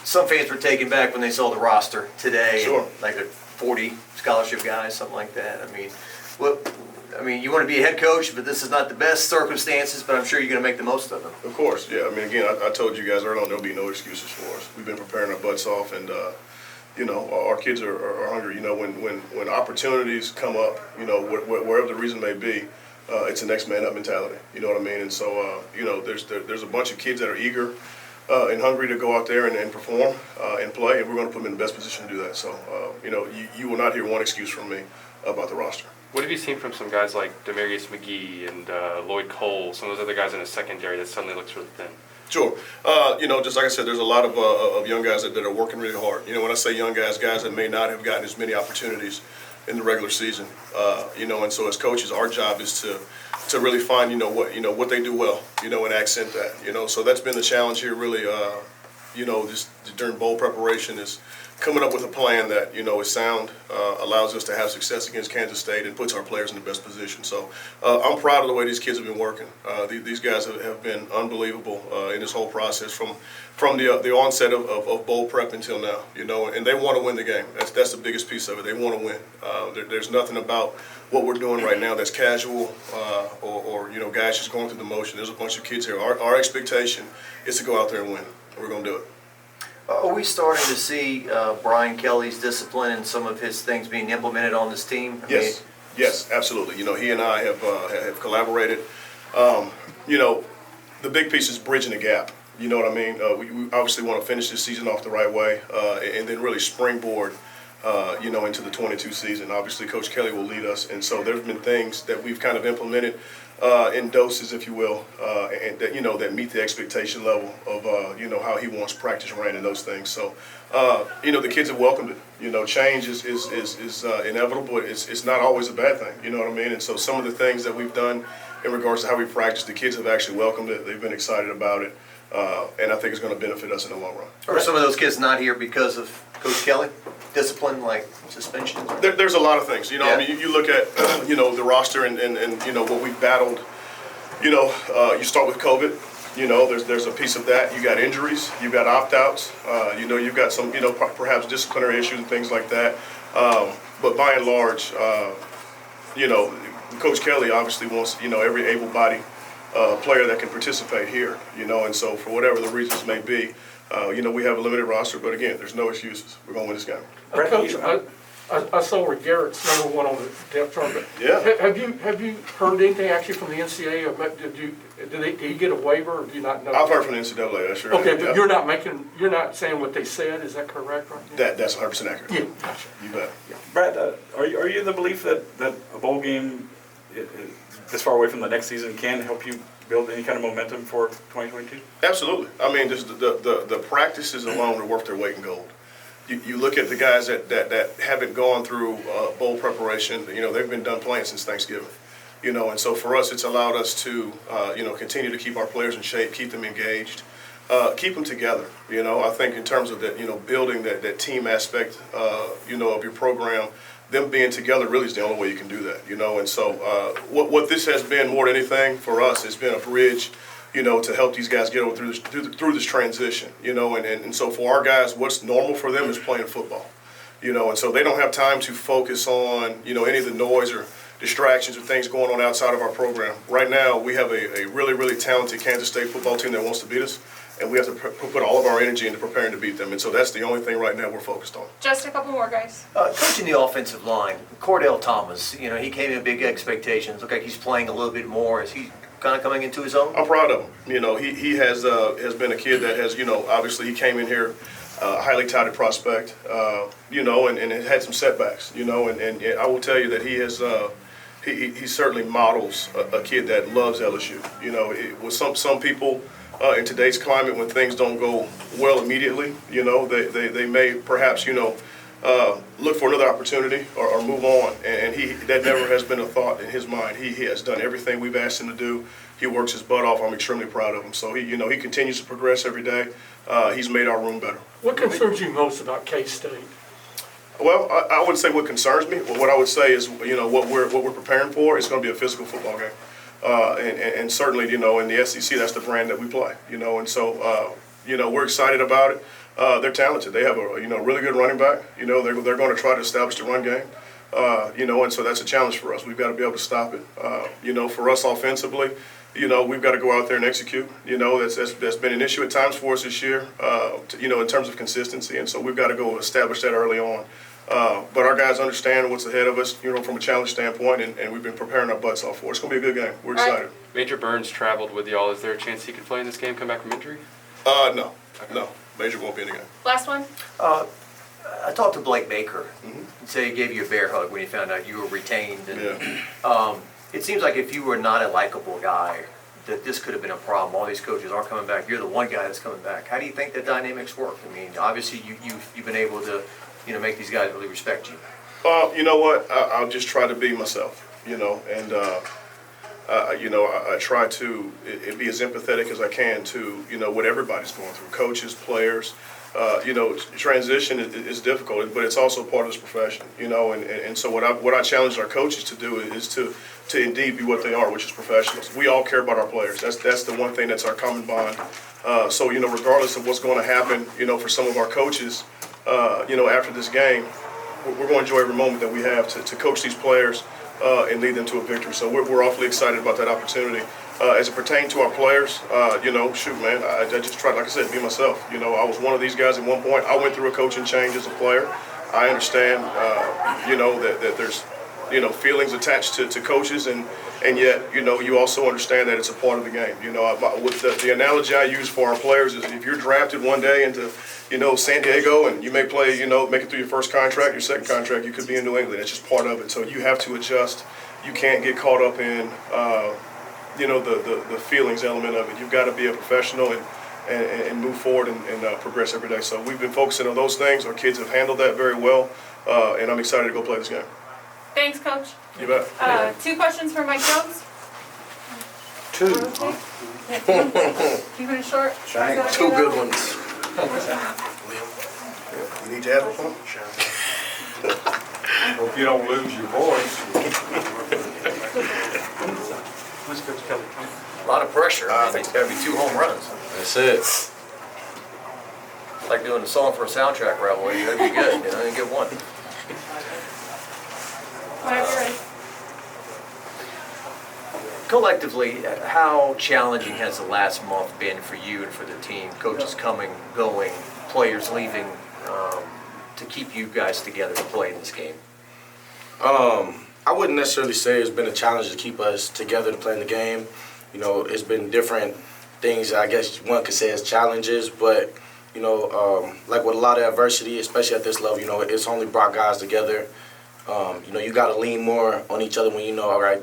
Some fans were taken back when they saw the roster today. Sure. Like 40 scholarship guys, something like that. I mean, you want to be a head coach, but this is not the best circumstances, but I'm sure you're going to make the most of them. Of course, yeah. I mean, again, I told you guys earlier on there'll be no excuses for us. We've been preparing our butts off, and our kids are hungry. When opportunities come up, wherever the reason may be, it's a next man up mentality. You know what I mean? And so, there's a bunch of kids that are eager and hungry to go out there and perform and play, and we're going to put them in the best position to do that. So, you will not hear one excuse from me about the roster. What have you seen from some guys like Demarius McGee and Lloyd Cole, some of those other guys in the secondary that suddenly looks really thin? Sure. Just like I said, there's a lot of young guys that are working really hard. When I say young guys that may not have gotten as many opportunities in the regular season. And so as coaches, our job is to really find, what they do well, and accent that, So that's been the challenge here really, just during bowl preparation is coming up with a plan that, is sound, allows us to have success against Kansas State and puts our players in the best position. So I'm proud of the way these kids have been working. These guys have been unbelievable in this whole process from the onset of bowl prep until now, and they want to win the game. That's the biggest piece of it. They want to win. There's nothing about what we're doing right now that's casual or guys just going through the motion. There's a bunch of kids here. Our expectation is to go out there and win. We're going to do it. Are we starting to see Brian Kelly's discipline and some of his things being implemented on this team? Yes, absolutely. He and I have collaborated. The big piece is bridging the gap. You know what I mean? We obviously want to finish this season off the right way and then really springboard, into the 22 season. Obviously, Coach Kelly will lead us, and so there's been things that we've kind of implemented in doses, if you will, and that that meet the expectation level of how he wants practice ran and those things. So the kids have welcomed it. Change is inevitable. It's not always a bad thing. You know what I mean? And so some of the things that we've done in regards to how we practice, the kids have actually welcomed it. They've been excited about it, and I think it's going to benefit us in the long run. Are some of those kids not here because of Coach Kelly? Discipline, like suspension? There's a lot of things. Yeah. I mean, you look at the roster and what we've battled. You start with COVID. There's a piece of that. You got injuries. You got opt-outs. You've got some perhaps disciplinary issues and things like that. But by and large, Coach Kelly obviously wants every able-bodied player that can participate here. And so for whatever the reasons may be. We have a limited roster, but again, there's no excuses. We're going to win this game. Coach, I saw where Garrett's number one on the depth chart. But yeah. Have you heard anything actually from the NCAA? Did he get a waiver, or do you not know? I've heard from the NCAA. That's sure. Okay, but you're not saying what they said. Is that correct, right? That's 100% accurate. Yeah, gotcha. You bet. Yeah. Brad, are you in the belief that a bowl game this far away from the next season can help you build any kind of momentum for 2022? Absolutely. I mean, just the practices alone are worth their weight in gold. You look at the guys that haven't gone through bowl preparation. They've been done playing since Thanksgiving. And so for us, it's allowed us to continue to keep our players in shape, keep them engaged, keep them together. I think in terms of that, building that team aspect, of your program. Them being together really is the only way you can do that, And so what this has been more than anything for us has been a bridge, to help these guys get over through this transition, And so for our guys, what's normal for them is playing football, And so they don't have time to focus on, any of the noise or distractions or things going on outside of our program. Right now, we have a really, really talented Kansas State football team that wants to beat us. And we have to put all of our energy into preparing to beat them. And so that's the only thing right now we're focused on. Just a couple more, guys. Coaching the offensive line, Cordell Thomas, he came in big expectations. Look like he's playing a little bit more. Is he kind of coming into his own? I'm proud of him. He has been a kid that has, obviously he came in here highly touted prospect, and had some setbacks, and I will tell you that he has he certainly models a kid that loves LSU. With some people in today's climate, when things don't go well immediately, they may perhaps look for another opportunity or move on, and that never has been a thought in his mind. He has done everything we've asked him to do. He works his butt off. I'm extremely proud of him. So he continues to progress every day. He's made our room better. What concerns you most about K-State? Well, I wouldn't say what concerns me. What I would say is, what we're preparing for is going to be a physical football game, and certainly, in the SEC, that's the brand that we play. And so we're excited about it. They're talented. They have a really good running back. They're going to try to establish the run game. And so that's a challenge for us. We've got to be able to stop it. For us offensively, we've got to go out there and execute. That's been an issue at times for us this year, in terms of consistency. And so we've got to go establish that early on. But our guys understand what's ahead of us, from a challenge standpoint, and we've been preparing our butts off for it. It's going to be a good game. We're excited. Major Burns traveled with y'all. Is there a chance he could play in this game, come back from injury? No. Major won't be in the game. Last one. I talked to Blake Baker. Mm-hmm. He said he gave you a bear hug when he found out you were retained. And, Yeah. It seems like if you were not a likable guy, that this could have been a problem. All these coaches aren't coming back. You're the one guy that's coming back. How do you think the dynamics work? I mean, obviously you've been able to, make these guys really respect you. You know what? I'll just try to be myself, and I try to be as empathetic as I can to, what everybody's going through, coaches, players. Transition is difficult, but it's also part of this profession, and so what I challenge our coaches to do is to indeed be what they are, which is professionals. We all care about our players. That's the one thing that's our common bond. So, regardless of what's going to happen, for some of our coaches, after this game, we're going to enjoy every moment that we have to coach these players and lead them to a victory. So we're awfully excited about that opportunity. As it pertains to our players, I just tried, like I said, to be myself. I was one of these guys at one point. I went through a coaching change as a player. I understand, that there's, feelings attached to coaches, and yet, you also understand that it's a part of the game. With the analogy I use for our players is if you're drafted one day into, San Diego, and you may play, make it through your first contract, your second contract, you could be in New England. It's just part of it. So you have to adjust. You can't get caught up in, the feelings element of it. You've got to be a professional and move forward and progress every day. So we've been focusing on those things. Our kids have handled that very well, and I'm excited to go play this game. Thanks, Coach. You bet. 2 questions for Mike Jones. 2. Keeping it short. Is that okay, 2 good though? ones. You need to have a point? Hope you don't lose your voice. Who's Coach Kelly? A lot of pressure. I think it's got to be 2 home runs. That's it. Like doing a song for a soundtrack rivalry. You got to be good. And get one. Whenever you're ready. Collectively, how challenging has the last month been for you and for the team? Coaches coming, going, players leaving, to keep you guys together to play in this game? I wouldn't necessarily say it's been a challenge to keep us together to play in the game. It's been different things I guess one could say as challenges, but, like with a lot of adversity, especially at this level, it's only brought guys together. You got to lean more on each other when all right,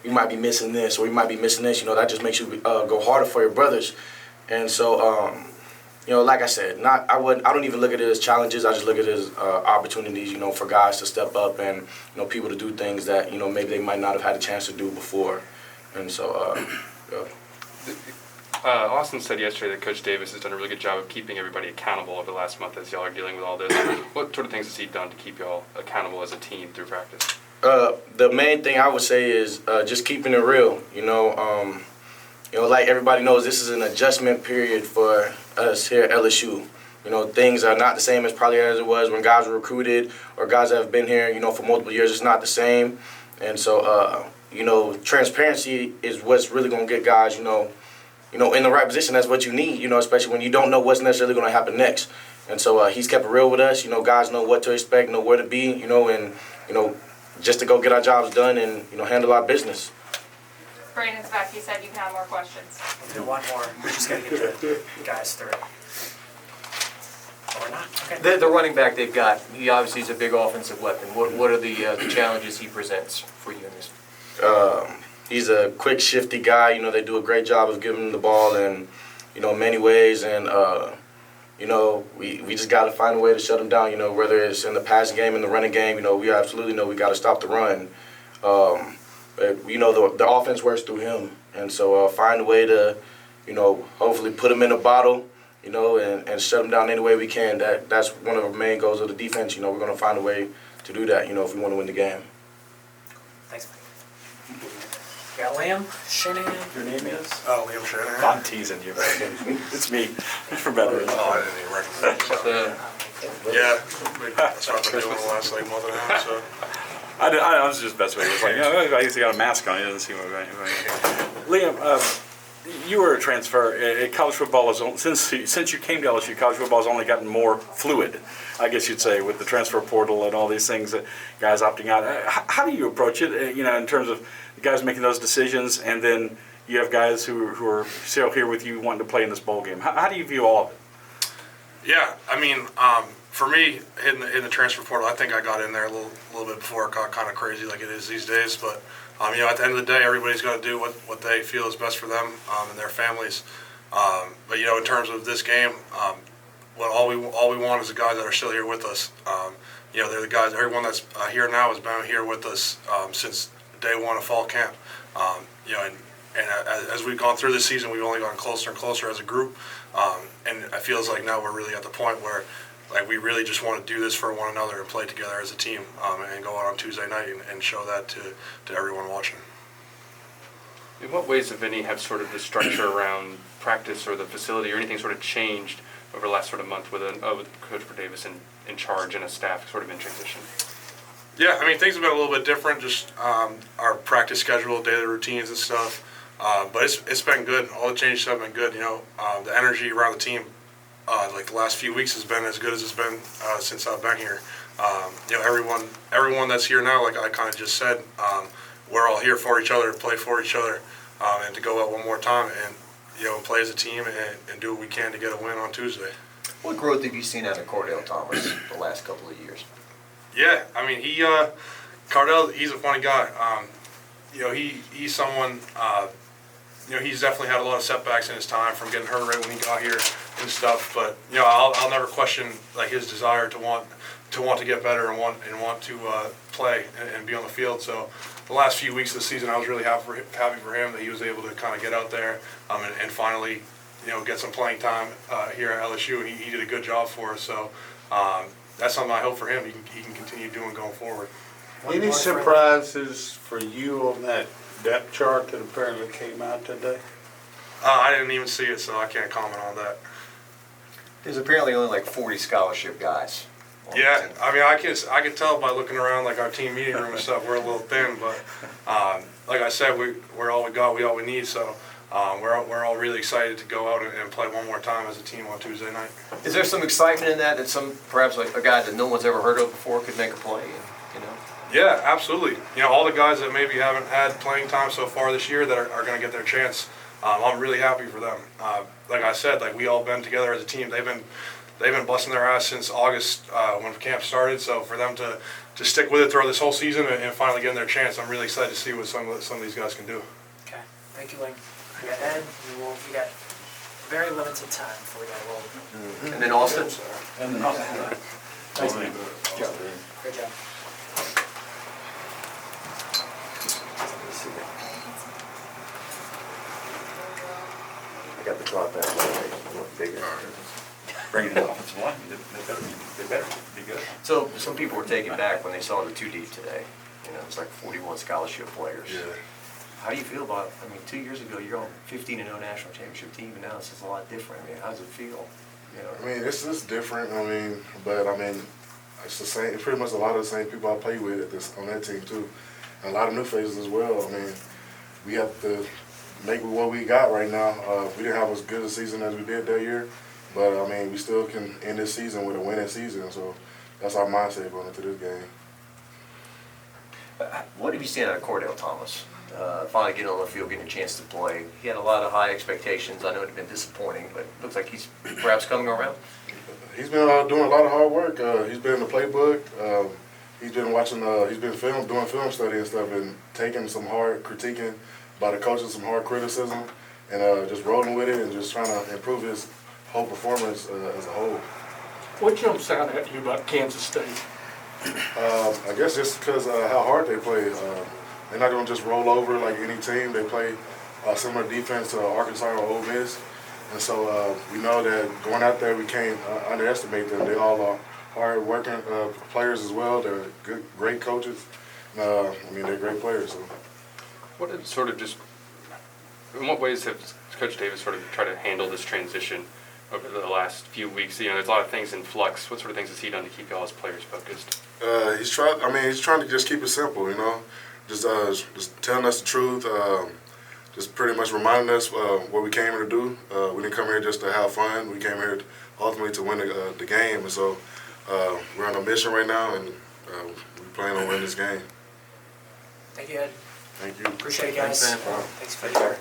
we might be missing this or we might be missing this. That just makes you go harder for your brothers. And so, like I said, I don't even look at it as challenges. I just look at it as opportunities, for guys to step up and, people to do things that, maybe they might not have had a chance to do before. And so, Austin said yesterday that Coach Davis has done a really good job of keeping everybody accountable over the last month as y'all are dealing with all this. What sort of things has he done to keep y'all accountable as a team through practice? The main thing I would say is just keeping it real. Like everybody knows, this is an adjustment period for us here at LSU. Things are not the same as probably as it was when guys were recruited or guys that have been here, for multiple years. It's not the same. And so, transparency is what's really going to get guys, in the right position. That's what you need, especially when you don't know what's necessarily going to happen next. And so he's kept it real with us. Guys know what to expect, know where to be, and, just to go get our jobs done and, handle our business. Brandon's back. He said you can have more questions. We'll do one more. We're just going to get the guys through. Or not. Okay. The running back they've got, he obviously is a big offensive weapon. What are the challenges he presents for you in this? He's a quick, shifty guy. They do a great job of giving him the ball in, many ways. And, we just got to find a way to shut him down, whether it's in the passing game, in the running game. We absolutely know we got to stop the run. But, the offense works through him. And so find a way to, hopefully put him in a bottle, and shut him down any way we can. That's one of the main goals of the defense. We're going to find a way to do that, if we want to win the game. Thanks. We got Liam, Shanahan. Your name is? Liam Shanahan. I'm teasing you. It's me. It's for veterans. Oh, I didn't even recognize you. Yeah, that's what I've been doing the last like month and a half, so. I was just best way. It was like, I guess he got a mask on. He doesn't see what we're going. Liam, you were a transfer. College football is since you came to LSU, college football has only gotten more fluid, I guess you'd say, with the transfer portal and all these things. Guys opting out. How do you approach it? In terms of guys making those decisions, and then you have guys who are still here with you wanting to play in this bowl game. How do you view all of it? Yeah, I mean, for me, in the transfer portal, I think I got in there a little bit before it got kind of crazy like it is these days. But at the end of the day, everybody's got to do what they feel is best for them and their families. But in terms of this game, all we want is the guys that are still here with us. They're the guys. Everyone that's here now has been here with us since day one of fall camp. And as we've gone through this season, we've only gotten closer and closer as a group. And it feels like now we're really at the point where we really just want to do this for one another and play together as a team and go out on Tuesday night and show that to everyone watching. In what ways, if any, have sort of the structure around practice or the facility or anything sort of changed over the last sort of month with Coach Davis in charge and a staff sort of in transition? Yeah, I mean, things have been a little bit different, just our practice schedule, daily routines and stuff. But it's been good. All the changes have been good. The energy around the team, the last few weeks has been as good as it's been since I've been here. Everyone that's here now, like I kind of just said, we're all here for each other, play for each other, and to go out one more time and play as a team and do what we can to get a win on Tuesday. What growth have you seen out of Cordell Thomas the last couple of years? Yeah, I mean, Cardell, he's a funny guy. He's someone, he's definitely had a lot of setbacks in his time from getting hurt right when he got here and stuff. But I'll never question his desire to want to get better and want to play and be on the field. So the last few weeks of the season, I was really happy for him that he was able to kind of get out there and finally get some playing time here at LSU, and he did a good job for us. So that's something I hope for him. He can continue doing going forward. Any surprises for you on that depth chart that apparently came out today? I didn't even see it, so I can't comment on that. There's apparently only 40 scholarship guys. Yeah, I mean, I can tell by looking around our team meeting room and stuff, we're a little thin, but like I said, we're all we got, we all we need, so we're all really excited to go out and play one more time as a team on Tuesday night. Is there some excitement in that perhaps a guy that no one's ever heard of before could make a play? Yeah, absolutely. All the guys that maybe haven't had playing time so far this year that are going to get their chance, I'm really happy for them. Like I said, we all been together as a team. They've been busting their ass since August when camp started. So for them to stick with it throughout this whole season and finally getting their chance, I'm really excited to see what some of these guys can do. Okay, thank you, Ling. We got Ed. We got very limited time before we got to roll. And then Austin. And then Austin. Thanks, man. Great job. I got the drop back a little bigger. Bringing in offensive line, they better be good. So some people were taken back when they saw the 2 deep today. It's 41 scholarship players. Yeah. How do you feel about, 2 years ago you're on 15-0 national championship team, and now it's just a lot different. How does it feel? It's different. But it's the same. It's pretty much a lot of the same people I play with on that team too, and a lot of new faces as well. We have to make with what we got right now. We didn't have as good a season as we did that year, but we still can end this season with a winning season. So that's our mindset going into this game. What have you seen out of Cordell Thomas? Finally getting on the field, getting a chance to play. He had a lot of high expectations. I know it had been disappointing, but it looks like he's perhaps coming around. He's been doing a lot of hard work. He's been in the playbook. He's been watching. He's been doing film study and stuff, and taking some hard critiquing by the coaches, some hard criticism, and just rolling with it and just trying to improve his whole performance as a whole. What jumps out at you about Kansas State? I guess just because how hard they play. They're not going to just roll over like any team. They play similar defense to Arkansas or Ole Miss. And so we know that going out there, we can't underestimate them. They all are hard-working players as well. They're great coaches. They're great players. So. What is sort of just, in what ways have Coach Davis sort of tried to handle this transition over the last few weeks? You know, there's a lot of things in flux. What sort of things has he done to keep y'all as players focused? He's trying to just keep it simple, you know, just telling us the truth, just pretty much reminding us what we came here to do. We didn't come here just to have fun. We came here ultimately to win the game, and so we're on a mission right now, and we plan on winning this game. Thank you, Ed. Thank you. Appreciate it, guys. Thanks, man. Thanks for the care.